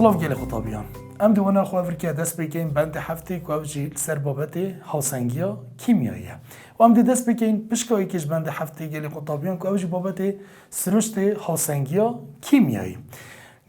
سلاف گل خطابیان ام دیوانه خواهر که دست بگیم بند هفته که اوجی سر بابت هاوسنگیا کیمیاییه و ام دی دست بگیم پشکایی کش بند هفته گل خطابیان که اوجی بابت سرشت هاوسنگیا کیمیایی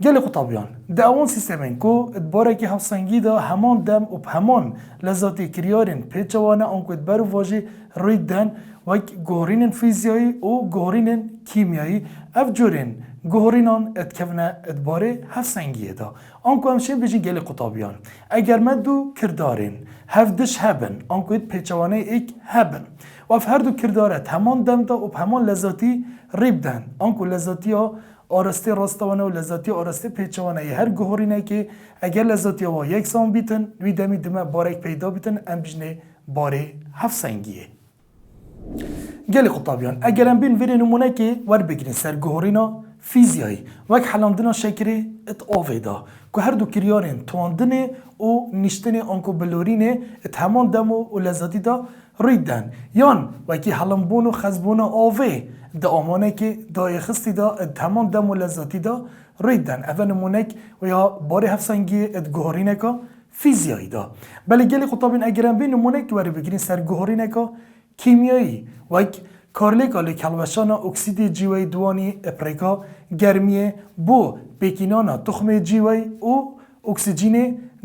گل خطابیان ده اون سیستمین که ادباره که هاوسنگی دا همان دم و همان لذاتی کریارین پیچوانه آنکو ادبارو واجه روی دن و گوهرین فیزیایی و گوهرین کیمیایی افجورین گوهرینان اتکفنه ادباره هفسنگیه دا آنکو همشه بجی گل قطابیان اگر مدو کردارین هفدش هبن آنکو اد پیچوانه ایک هبن و اف هر دو کردارت همان دم دا و همان لذاتی ریب دن آنکو لذاتی ها آرسته راستوانه و لذاتی آرسته پیچوانه هر گوهرینه که اگر لذاتی ها یک سام بیتن وی دمی دمه بارک پیدا بیتن ام بجنه باره هفسنگیه گل قطابیان اگرم بین وری نمونه که ور بگیرین سر گوهرینا فیزیایی وک حلاندنا شکری ات آویدا که هر دو کریارین تواندنه و نیشتنه آنکو بلورینه ات همان دمو و لذاتی دا ریدن یان وکی حلانبون و خزبون آوه دا آمانه که دای خستی دا ات همان دمو لذاتی دا ریدن اوه نمونک و یا باری هفسنگی ات گوهرینه که فیزیایی دا بله گل قطابین اگرم بین نمونه که ور بگیرین سر گوهرینه که کیمیایی وک کارلیکا لکلوشانا اکسید جیوی دوانی اپریکا گرمیه بو پیکینانا تخم جیوی و اکسیژین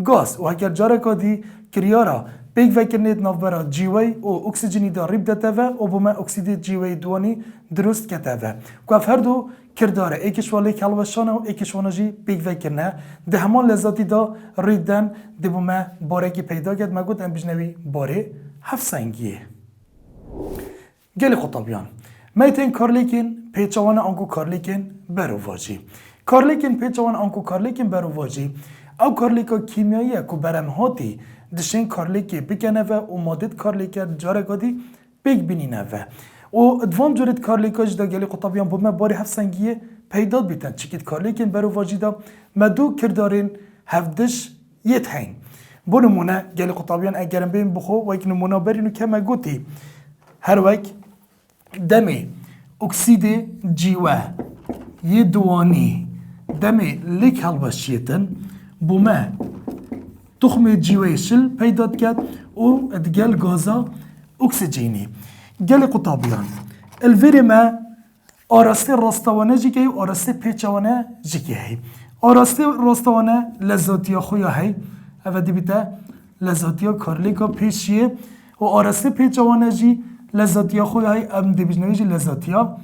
گاز و اگر جارکا دی کریارا پیک وکرنید نافبرا جیوی و اکسیژینی دا ریب دتوه و بوما اکسید جیوی دوانی درست کتوه که هر دو کرداره ایکش والی کلوشانا و ایکش وانجی پیک وکرنه ده همان لذاتی دا ریدن ده بوما باره که پیدا کرد مگود ام بجنوی باره هفسنگیه گل خطابیان میتین کارلیکین پیچوان آنکو کارلیکین برواجی کارلیکین پیچوان آنکو کارلیکین برواجی او کارلیکا کیمیاییه که برم هاتی دشین کارلیکی بکنه و مادت کارلیکر جارگادی بیگ بینینه و ادوان جورت کارلیکاش دا گل خطابیان با ما باری هفسنگیه پیداد بیتن چکید کارلیکین برواجی دا مدو کردارین هفدش یه هین بو نمونه گل خطابیان اگرم بین بخو و یک نمونه برینو که مگوتی هر وقت دم اکسید جیوه یه دوانی دم لیک هلوشیتن بوما تخم جیوه شل پیداد کرد و ادگل گازا اکسیژینی گل قطابیان الویری ما آراسته راستوانه جی که آراسته پیچوانه جی که هی آراسته راستوانه لذاتیا خویا هی اوه بیتا لذاتیا کارلیکا پیشیه و آراسته پیچوانه جی لذاتیا خوی های ام دیویژنویجی لذاتیا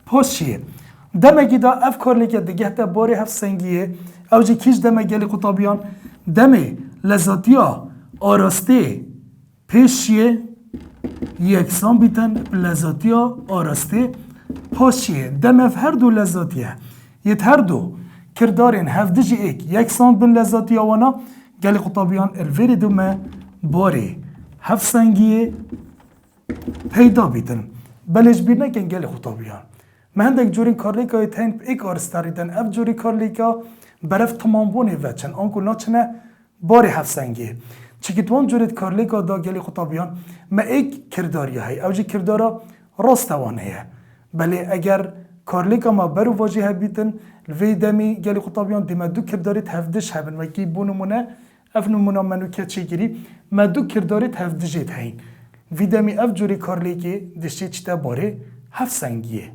پوشیه دمگی دا اف کارلیکا دیگه تا باری هفت سنگیه او جی کیش دمگی قطابیان دمی لذاتیا آراسته پیشیه یکسان بیتن لذاتیا آراسته پوشیه دم اف هر دو لذاتیه یه هر دو کردارین هفدجی ایک یکسان بین لذاتیا وانا گل قطابیان الویری دومه باری هفت سنگیه پیدا بیتن بلش بیر نکن گل خطابیان من هندک جوری کارلیکا تین ایک آرستاریدن اف جوری کارلیکا برف تمام بونه وچن آنکو ناچنه باری هفسنگی چکیتوان جوریت کارلیکا دا گل خطابیان ما ایک کرداری های او جی کردارا راستوانه هی بله اگر کارلیکا ما برو واجه بیتن وی دمی گل خطابیان دیما دو کرداریت هفدش هبن و کی بونمونه اف نمونه منو که چی گیری ما دو کرداریت هفدجیت هین ویدمی اف جوری کارلیکی دشتی چتا باره هفسنگیه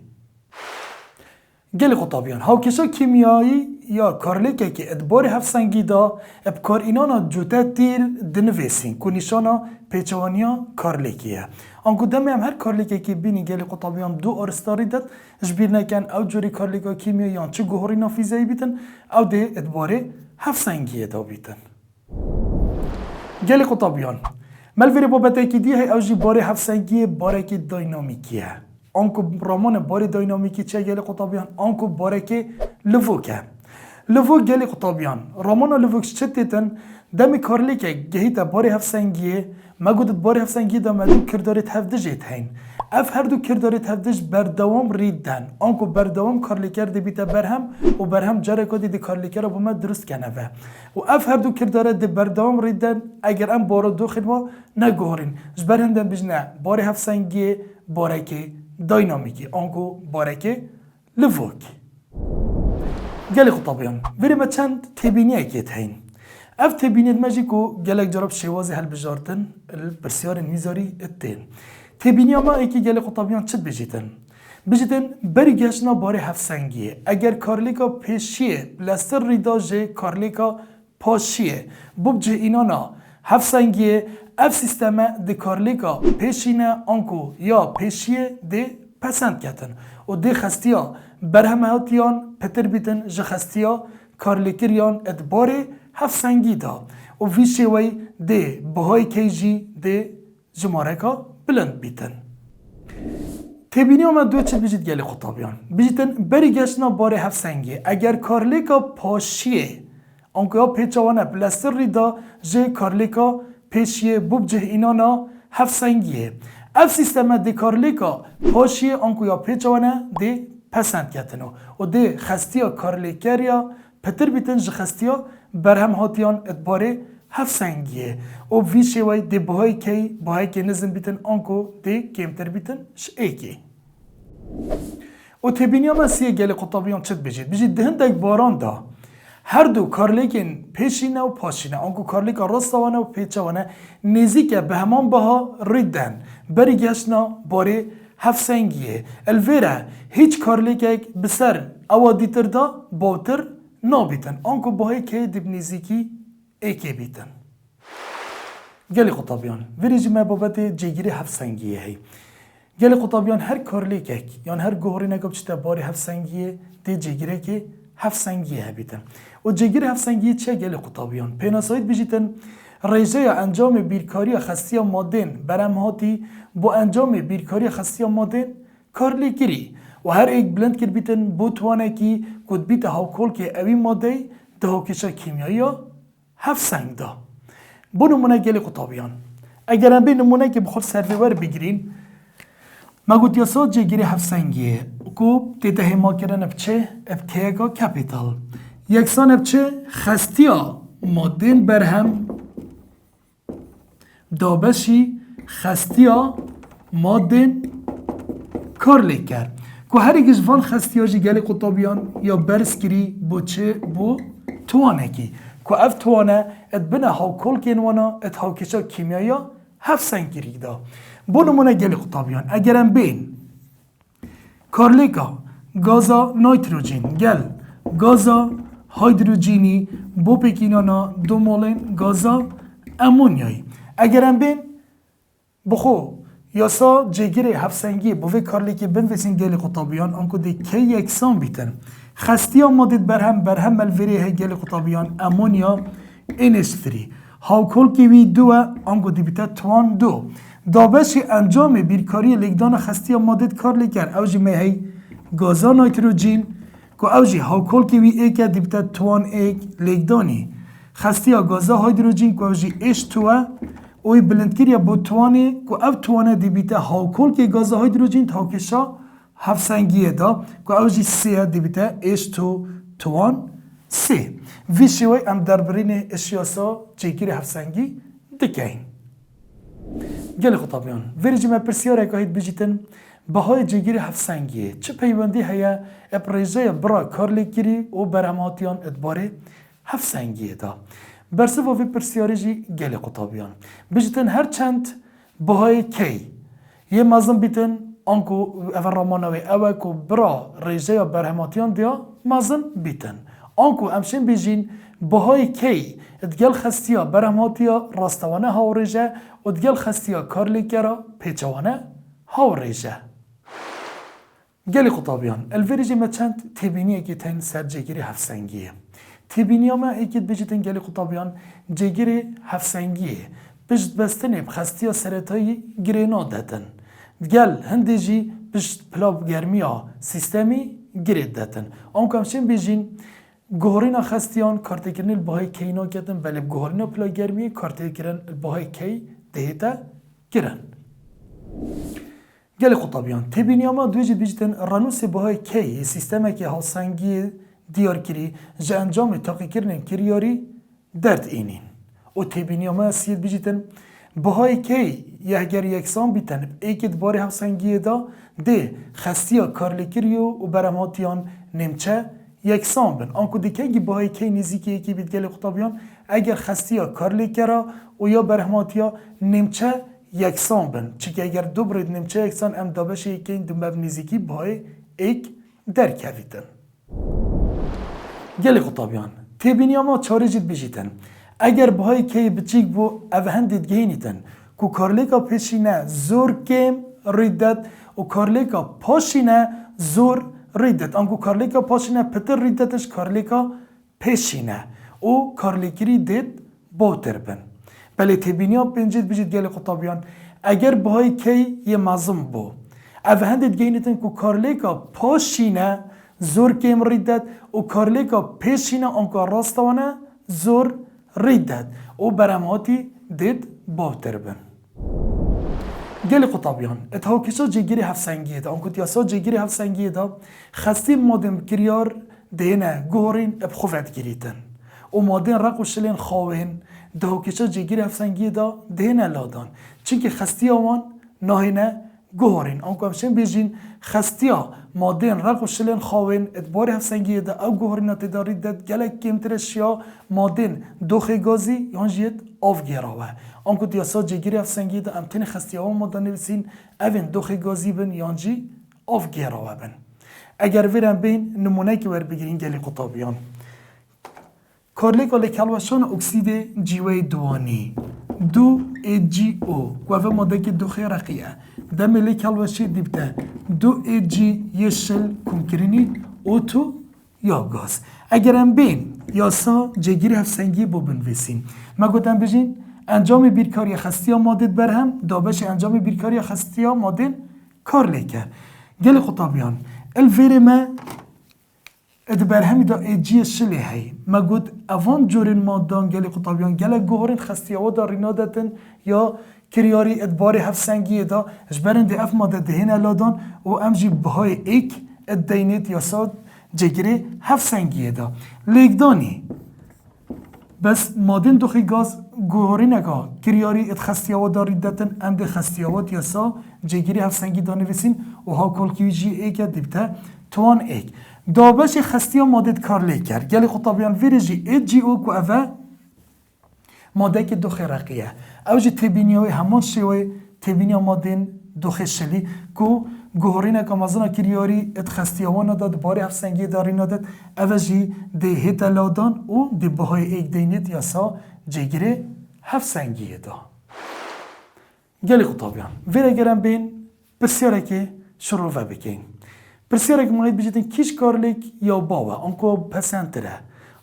گل خطابیان هاوکشا کیمیایی یا کارلیکی که ادبار هفسنگی دا ابکار اینانا جوته تیر دنویسین که نشانا پیچوانیا کارلیکیه آنکو دمی هم هر کارلیکی که بینی گل خطابیان دو آرستاری داد جبیر نکن او جوری کارلیکا کیمیاییان چه گوهرینا فیزیایی بیتن او ده ادبار هفسنگیه دا بیتن گل خطابیان ملویری بابت که دیه اوجی باری هفسنگی باره که داینامیکیه آنکو رامان باری داینامیکی چه گل قطابیان آنکو باره که لووکه لووک گل قطابیان رامان لووکش چه تیتن دمی کارلیکه گهیتا باری هفسنگیه مگودت باری هفسنگی دا مدو کردارت هفدجیت هین اف هر دو کردارت هفدج بردوام ریدن آنکو بردوام کارلیکر دی بیتا برهم و برهم جارکا دی کارلیکر رو بومد درست کنه و اف هر دو کردارت دی بردوام ریدن اگر ام بارو دو خدمه نگوهرین جبر هندن بجنه باری هفسنگی باره که داینامیکی آنکو باره که لووک گلی خطابیان ولی ما چند تبینیه که هین اف تبینیت ماجی کو گلک جرب شوازی هل بجارتن البرسیار میزاری اتین تبینیا ما ایکی گلی خطابیان چت بجیتن بری گشنا باره هفسنگیه اگر کارلیکا پیشیه لستر ریدا جه کارلیکا پاشیه بوب جه اینانا هفسنگیه اف سیستم ده کارلیکا پیشینه آنکو یا پیشیه ده پسند کتن و ده خستیا برهمهاتیان پتر بیتن جه خستیا کارلیکریان ادباره هفسنگی دا و ویشه وی ده بهای کیجی ده جمارکا بلند بیتن تبینی ما دو چه بجید گلی خطابیان بجیتن بری گشنا باره هفسنگی اگر کارلیکا پاشیه آنکو یا پیچوانه بلستر ریدا جه کارلیکا پیشیه بوب جه اینانا هفسنگیه اف سیستم ده کارلیکا پاشیه آنکو یا پیچوانه ده پسند کتنو و ده خستیا کارلیکریا پتر بیتن جه خستیا برهم هاتیان ادباره هفسنگیه و ویشه وی ده بهای که نزم بیتن آنکو ده کمتر بیتن ایکی و تبینی هم سیه گل قطابیان چت بجید دهندک باران دا هر دو کارلیکن پیشینه و پاشینه آنکو کارلیکا راستوانه و پیچوانه نزیکه به همان بها ریدن بری گشنا باره هفسنگیه الویره هیچ کارلیک بسر اوا دیتر دا باوتر نابیتن آنکو بهای که دب نزیکی ایکی بیتن گلی خطابیان ویریجی ما بابت جگیری هفسنگیه هی گلی خطابیان هر کارلیک یعنی هر گوهری نگاب چطور باری هفسنگیه دی جگیره که هفسنگیه بیتن و جگیری هفسنگیه چه گلی خطابیان پیناسایید بجیتن ریجه انجام بیرکاری خستی مادین برمهاتی با انجام بیرکاری خستی مادین کارلیگیری و هر ایک بلند کر بیتن بوتوانه کی کد بیت هاوکول که اوی ماده دهاکشا کیمیایی هفسنگ دا بو نمونه گلی خطابیان اگر هم به نمونه که بخور سرویور بگیرین ما گوت یاسا جگیری هفسنگیه کو تیته ما کردن بچه ابتیگا کپیتال یکسان بچه خستیا مادین برهم دابشی خستیا مادین کارلیک کرد که هر ایکش وان خستیاجی گلی قطابیان یا برس کری بو چه بو توانه کی که اف توانه ات بنا هاو کل کنوانا ات هاو کشا کیمیایا هفسنگ گیری دا بو نمونه گلی قطابیان اگرم بین کارلیکا گازا نایتروژین گل گازا هیدروژینی بو پکینانا دو مولین گازا امونیایی اگرم بین بخو یاسا جگیره هفسنگی بوی کارلیکی بنویسین گلی قطابیان آنکو دی که یکسان بیتن خستی آمادید برهم ملوری های گلی قطابیان امونیا اینستری هاوکول که وی دوه آنکو دی بیتا توان دو دابش انجام بیرکاری لگدان خستی آمادید کارلیکر اوجی میهی گازا نایتروژین که اوجی هاوکول که وی ایک دی بیتا توان ایک لگدانی خستی گازا هیدروژین که اوجی ایش توه اوی بلندکریه بو توانه که او توانه دی بیتا هاوکول که گازا هیدروژین تاکشا هفسنگیه دا که اوجی سیه دی بیتا ایش تو توان سی ویشی وی ام دربرین اشیاسا جگیر هفسنگی دکین گل خطابیان ویرجی ما پرسیاره که هید بجیتن بهای جگیر هفسنگیه چه پیوندی هیا اپریزه برا کارلیگیری و براماتیان ادباره هفسنگیه دا برسه وی پرسیاره جی گل خطابیان بجیتن هر چند بهای کی یه مازم بیتن آنکو اول رامانوی اوه کو برا ریزه یا برهماتیان دیا مازن بیتن آنکو امشن بیجین بهای کی ادگل خستیا برهماتیا راستوانه هاو ریزه ادگل خستیا کارلیگرا پیچوانه هاو ریزه گلی خطابیان الویریجی ما چند تبینیه که تین سر جگیری هفسنگیه تبینیه ما ایکید بجیتن گلی خطابیان جگیری هفسنگیه بجد بستنه بخستیا سرطایی گرینا دادن گل هندجی پشت پلاو گرمیا سیستمی گرید داتن آنکو همچین بیجین گوهرینا خستیان کارته کرنی الباهای کینا کتن ولی گوهرینا پلاو گرمی کارته کرن الباهای کی دهیتا گرن گل خطابیان تبینی اما دویجی بیجتن رانوس باهای کی سیستمی که هاسنگی دیار کری جا انجام تاقی کرنن کریاری درد اینین و تبینی اما سید بیجتن بهای کی یهگر یکسان بیتن ایکید باری هفسنگیه دا ده خستیا کارلیکریو و برماتیان نمچه یکسان بن. آنکو دیگه گی باهای کی نزیکی یکی بید گل قطابیان اگر خستیا کارلیکرا و یا برهماتیا نمچه یکسان بن. چیکه اگر دو برید نمچه یکسان ام دابش یکی این دنباب نزیکی باهای ایک درکویدن. گل قطابیان تبینی ما چاره جد بجیتن. اگر باهای کی بچیک بو اوهندید گهینیتن کو کارلیکا پیشینه زور کم ریدت و کارلیکا پاشینه زور ریدت. آنکو کارلیکا پاشینه پتر ریدتش کارلیکا پیشینه و کارلیکری دید بوتر بن. بله تبینی ها بینجید بجید گل قطابیان اگر باهای کی یه مازم بو اوهندید گهینیتن کو کارلیکا پاشینه زور کم ریدت و کارلیکا پیشینه آنکو راستوانه زور ریدت و برماتی دید بوتر بن. گل قطابیان اتهاکشا جگیری هفسنگیه دا آنکو تیاسا جگیری هفسنگیه دا خستی مادم کریار دینه گورین ابخوفت گریتن و مادن رقو شلین خواهن دهاکشا جگیری هفسنگیه دا دینه لادان چونکه خستی آوان ناهینه گورین آنکو همشن بیجین خستی ها مادن رقو شلین خواهن اتباری هفسنگیه دا او گورین تداری داد گلک کمترش یا مادن دوخی گازی یانجید آف گیراوه آنکو دیاسا جگیری هفسنگی دا امتن خستی ها مادا نویسین اوین دوخی گازی بن یانجی آف گیراوه بن. اگر ویرم بین نمونه که ور بگیرین گلی قطابیان کارلیک آلی کلوشان اکسید جیوه دوانی دو ای جی او گوه ماده که دوخی رقیه دملی کلوشی دیبته دو ای جی یشل کنکرینی اوتو یا گاز. اگرم بین یاسا جگیری هفسنگی بو بنویسین ما گوتم بجین انجام بیرکاری خستی ها مادد برهم دابش انجام بیرکاری خستی ها مادد کار لیکر. گل خطابیان الویر ما ادبرهمی دا ایجی شلی هی ما گود اوان جورین مادان گل خطابیان گل گوهرین خستی ها دا رینادتن یا کریاری ادبار هفسنگی دا اجبرن دی اف مادد دهین الادان و امجی بهای ایک ادینیت یا ساد جگری هفسنگی دا لیکدانی بس مادن دوخی گاز گوهری نگاه کریاری ات خستیاوات داری دتن ام ده خستیاوات یاسا جگیری هفسنگی دانویسین و ها کلکیوی جی ایک دیبته توان ایک دابش خستیا مادد کار لیکر گلی خطابیان ویرجی ایت جی او که اوه ماده که دوخی رقیه او جی تبینیوی همان شیوی تبینیا مادن دوخی شلی که گوهری نگاه مازنا کریاری ات خستیاوان داد باری هفسنگی داری نداد اوه جی ده هیت لادان و ده بهای ایک دینیت یاسا جگیره هفسنگی دا. گلی خطابیان ویره گرم بین پرسیاره که شروع بکن پرسیاره که ماهید بجیدین کیش کارلیک یا باوه آنکو پسنتره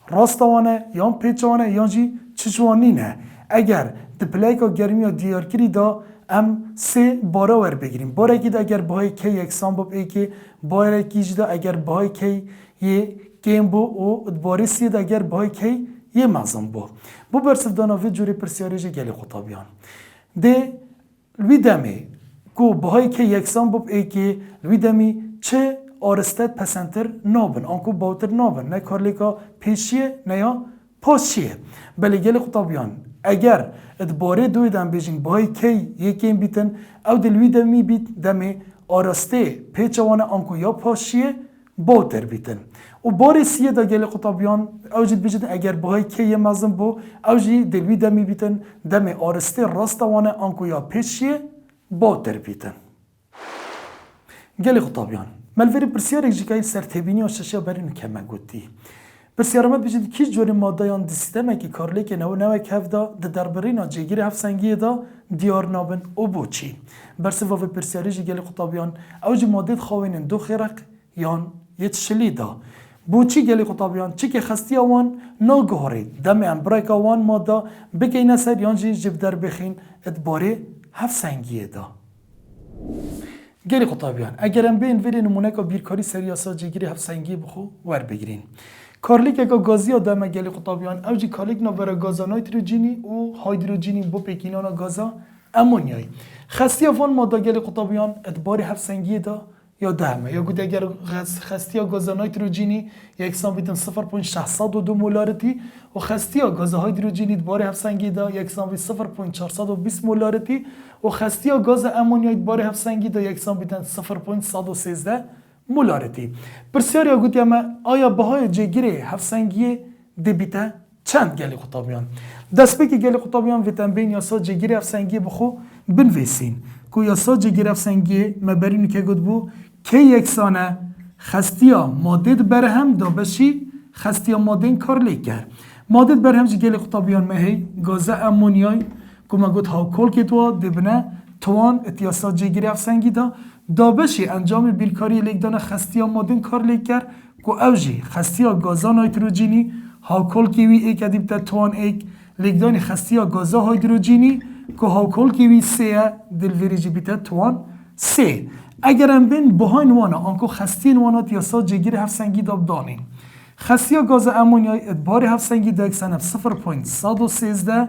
راستوانه یا پیچوانه یا جی چجوانینه اگر دپلیکا گرمی یا دیارکری دا ام سه باره ور بگیریم باره که دا اگر باهای که یکسان باب ای که باره کیش دا اگر باهای که یه کم بو و باره سی دا اگر باهای که یه مزم بو برسف داناوی جوری پرسیاره جه گلی خطابیان ده لوی دمی کو باهای که یکسان باب ای که لوی دمی چه آرستت پسنتر نابن آنکو باوتر نابن نه کارلیکا پیشیه نه یا پاشیه بلی گلی خطابیان اگر ادباره دوی دم بیجین باهای کی یکیم بیتن او دلوی دمی بیت دمی آرسته پیچوانه آنکو یا پاشیه باوتر بیتن و باری سیه دا گلی خطابیان او جد بیجین اگر باهای کی یه مزم بو او جی دلوی دمی بیتن دمی آرسته راستوانه آنکو یا پیشیه باوتر بیتن گلی خطابیان ملوری پرسیارک جیکایی سرتبینی و ششه برینو که من گوتی پرسیارمت بجید کی جوری ماده یان دیستمه که کارلیک نو که هفدا ده دربرینا جگیری هفسنگی دا دیار نابن او بوچی برسه و پرسیاری جی گلی خطابیان او جی مادید خواهینن دو خیرق یان یت شلی دا بوچی گلی خطابیان چی که خستی آوان ناگهارید دم امبرک آوان ماده بکی نسر یان جی جب در بخین ادباره هفسنگی دا گلی خطابیان اگرم بین ویری نمونه که بیرکاری سریاسا جگیری هفسنگی بخو ور بگیرین کارلیک اگه گازی آدم گلی خطابیان اوجی کارلیک نوبره گازا نایتروژینی و هایدروژینی بو پیکینانا گازا امونیایی خستی افان ماده گلی خطابیان ادباری هفسنگی دا یا دهمه یا گوده اگر خستی گازا نایتروژینی یکسان بیتن 0.602 مولارتی و خستی گازا هایدروژینی ادباری هفسنگی دا یکسان بیت 0.420 مولارتی و خستی گاز امونیایی ادباری هفسنگی دا یکسان بیتن 0.113 مولارتی. پرسیاری گوتی اما آیا بهای جگیری هفسنگی دبیته چند گلی خطابیان؟ دست بکی گلی خطابیان ویتن بین یاسا جگیری هفسنگی بخو بنویسین که یاسا جگیری هفسنگی مبرینو که گود بو که یکسانه خستیا مادد برهم دا بشی خستیا مادن کار لیکر مادد برهم جی گلی خطابیان مهی گازه امونیای که ما گود هاکول که تو دبنه توان اتیاسا جگیری هفسنگی دا بشی انجام بیرکاری لیکدان خستیا مادن کار لیکر که اوجی خستیا گازا نایتروجینی هاکول کیوی ایک ادیبتا توان ایک لیکدانی خستیا گازا هایدروجینی که هاکول کیوی سه دلویری بیتا توان سه اگر هم بین بهای نوانا آنکو خستی نوانا تیاسا جگیر هفسنگی داب دانین خستیا گاز امونیای ادبار هفسنگی دا اکسانف 0.113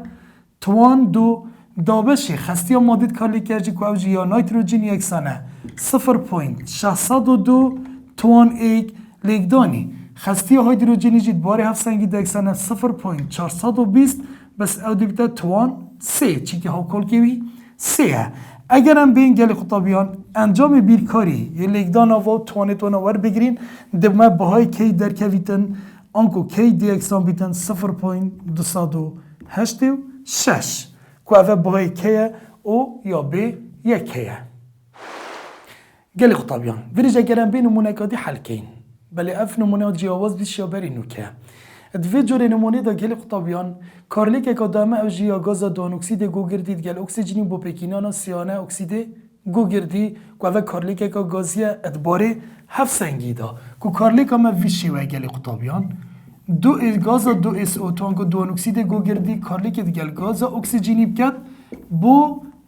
توان دو دابشی خستیا مادید کارلی کرجی که اوجی یا نایتروجینی اکسانه 0.602 توان ایک لیکدانی خستیا هایدروجینی جید بار هفسنگی دا اکسانف 0.420 بس او دیبتا توان سه چی که هاکول کیوی سه اگر هم به این گل خطابیان انجام بیرکاری یه لیکدان آوا توانتون آور بگیرین دبمه بهای کی در کویتن آنکو کی دی اکسان بیتن 0.286 که اوه بهای کیه او یا به یکیه گل خطابیان ویرج اگر هم به نمونه کادی حل کین بله اف نمونه جیاواز بیش یا بری نوکه دوی جور نمونه دا گل خطابیان کارلیک اکادامه او جیا گاز دان اکسید گو گردید گل اکسیژنی با پیکینانا سیانه اکسید گو گردی که اوه کارلیک اکا گازی ادباره هفت سنگی دا که کارلیک همه ویشی و گل خطابیان گاز دو اس او تو انکو دان اکسید گو گردی کارلیک گل گاز اکسیژنی بکد بو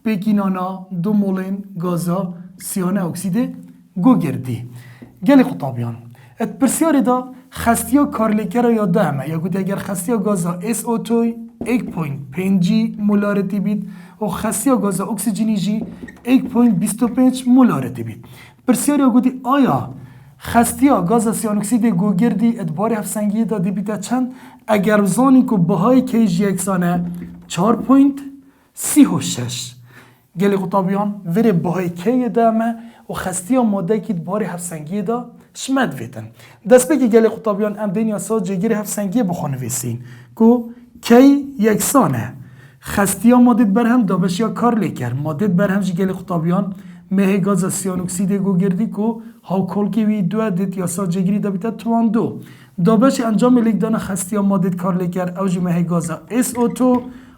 پیکینانا دو مولین گازا سیانه اکسید گو گردی گل خطابیان ات پرسیاری دا خستیا کارلیکر یا دامه یا گوده اگر خستیا گازا SO2 1.5 مولارتی بید و خستیا گازا اکسیژنی جی 1.25 مولارتی بید پرسیاری گوده آیا خستیا گازا سیان اکسید گوگردی ادبار هفسنگی دا دی بیده چند اگر زانی که بهای کیجی اکسانه 4.36 گلی خطابیان وره بهای کی دامه و خستیا ماده که ادبار هفسنگی دا شمد ویتن دست بگی گلی خطابیان ام بین یاسا جگیر هفسنگی بخونه ویسین که کی یکسانه خستیا مادد برهم دابش یا کار لیکر مادد برهم جی گلی خطابیان مه گاز سیان اکسید گو گردی که هاکول که وی دو دیت یاسا جگیری دابیتا توان دو دابش انجام لیکدان خستیا مادد کار لیکر او جی مه گاز SO2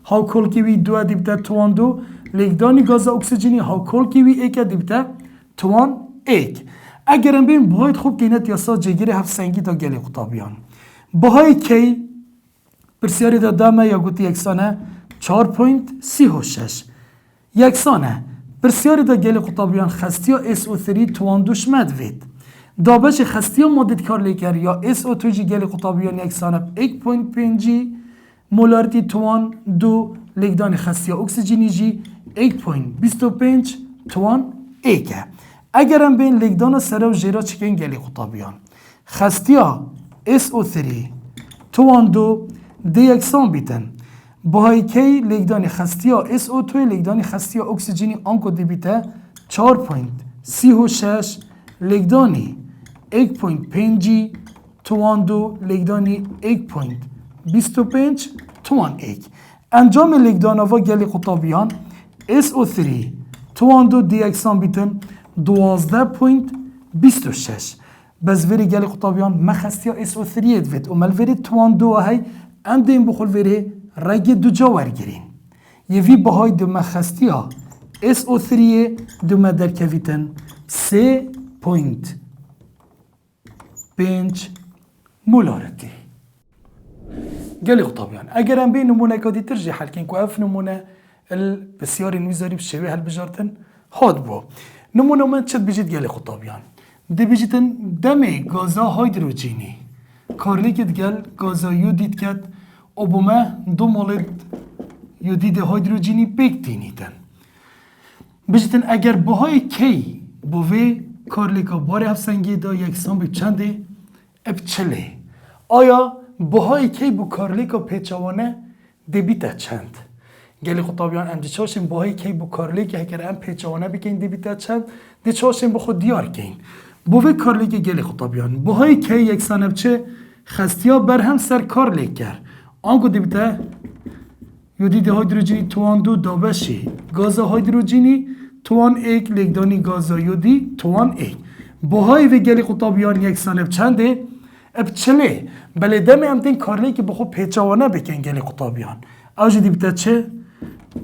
هاکول که وی دو دیبتا توان دو لیکدانی گاز اکسیژنی هاکول که وی ایک دیبتا توان ایک اگرم بیم بهایت خوب کینت یاسا جگیر هفت سنگی دا گلی خطابیان بهای کی پرسیاری دا دامه یا گوتی یکسانه 4.36 یکسانه پرسیاری دا گلی خطابیان خستیا SO3 توان دوش مدوید دابش خستیا مادد کار لیکر یا SO2 جی گلی خطابیان یکسانه 1.5 مولارتی توان دو لیکدان خستیا اکسیژنی جی 1.25 توان ایکه اگرم بین لیکدان سره و جیرا چکن گلی خطابیان خستیا SO3 توان دو دی یکسان بیتن بهای کی لیکدان خستیا SO2 لیکدان خستیا اکسیژنی آنکو دی بیته 4.36 لیکدانی 1.5 توان دو لیکدانی 1.25 توان ایک انجام لیکدان آوا گلی خطابیان SO3 توان دو دی یکسان بیتن 12.26 بس وری گلی خطابیان مخستیا SO3 ادوید و ملوری توان دو های ام دیم بخول وری رگ دو جا ورگیرین یوی بهای دو مخستیا SO3 دو مدر کویتن 3.5 مولارتی گلی خطابیان اگر ام بین نمونه کادی ترجی حل کن که اف نمونه بسیاری نویزاری بشوی هل بجارتن هاد بو نمونه من چد بجید گلی خطابیان دی بجیدن دمه گازا هایدروجینی کارلیکت گل گازا یودید کد و بومه دو مولد یودید هایدروجینی بکتینیدن بجیدن اگر بهای کی بوه کارلیکا بار هفسنگی دا یکسان به چنده ابچله آیا بهای کی بو کارلیکا پیچوانه دی بیتا چند گلی خطابیان ام دی چاشیم بهای کی بو کارلیک اگر ام پیچوانه بکن دی بیتا چند دی چاشیم بخود دیار کن بوه کار لیک گلی خطابیان بوهای که یکسان بچه خستیا بر هم سر کار لیک کر آنگو دیبته یودید هیدروژنی توان دو دابشی گاز هیدروژنی توان ایک لیکدانی گاز یودی توان ایک بوهای و گلی خطابیان یکسان بچنده ابچله بله دم هم تین کار لیک بخو پیچوانه بکن گلی خطابیان اوجی دیبته چه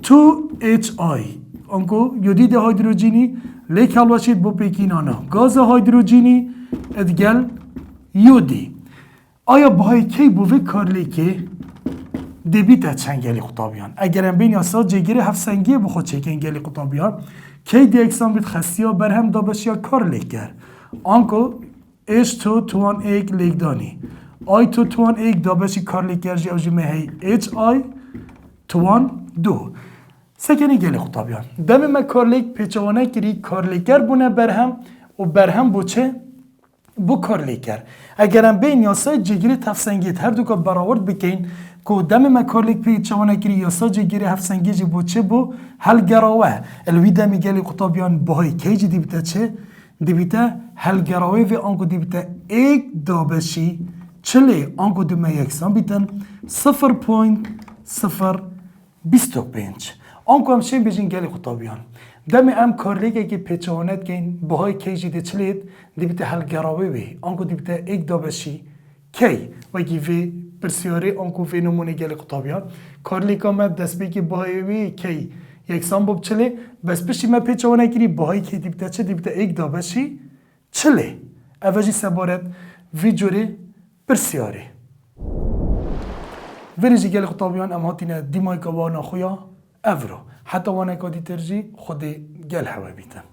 2HI آنکو یودید هیدروژنی لیک حلوشید بو پیکینانا گاز هیدروژنی ادگل یودی آیا بهای کی بوی کار لیکی دبیت چنگلی خطابیان اگرم بین یاسا جگیری هفت سنگی بخود چکنگلی خطابیان کی دی اکسان بید خستیا برهم دابشیا کار لیکر آنکو اش تو توان ایک لیکدانی آی تو توان ایک دابشی کار لیکر جی اوجی مهی اچ آی توان دو سکنی گلی خطابیان دم ما کار لیک پیچوانه کری کار لیکر بونه برهم و برهم بو چه؟ بو کار لیکر اگرم بین یاسای جگیری تفسنگیت هر دو که براورد بکین که دم ما کار لیک پیچوانه کری یاسا جگیری هفسنگی جی بو چه بو هل گراوه الوی دمی گلی خطابیان باهای کی جی دیبته چه؟ دیبته هل گراوه و آنکو دیبته ایک دابشی چلی آنکو دمه یکسان بیتن 0.025 آنکو هم شین بیجین گلی خطابیان دم ام کارلیگه که پیچوانت گین باهای کی جیده چلید دیبته هل گراوه وی آنکو دیبته ایک دابشی کی و گیوی پرسیاری آنکو فی نمونه گلی خطابیان کارلیگه ما دست بی که باهای وی کی یکسان باب چلی بس بشی ما پیچوانه گیری باهای کی دیبته چه دیبته ایک دابشی چلی اوجی سبارت وی جوری پرسیاری ویرجی گلی خطابیان ام هاتینه دیمای که وانا خویا افرو حتی وانا که دی ترجی خود گل هوا بیتن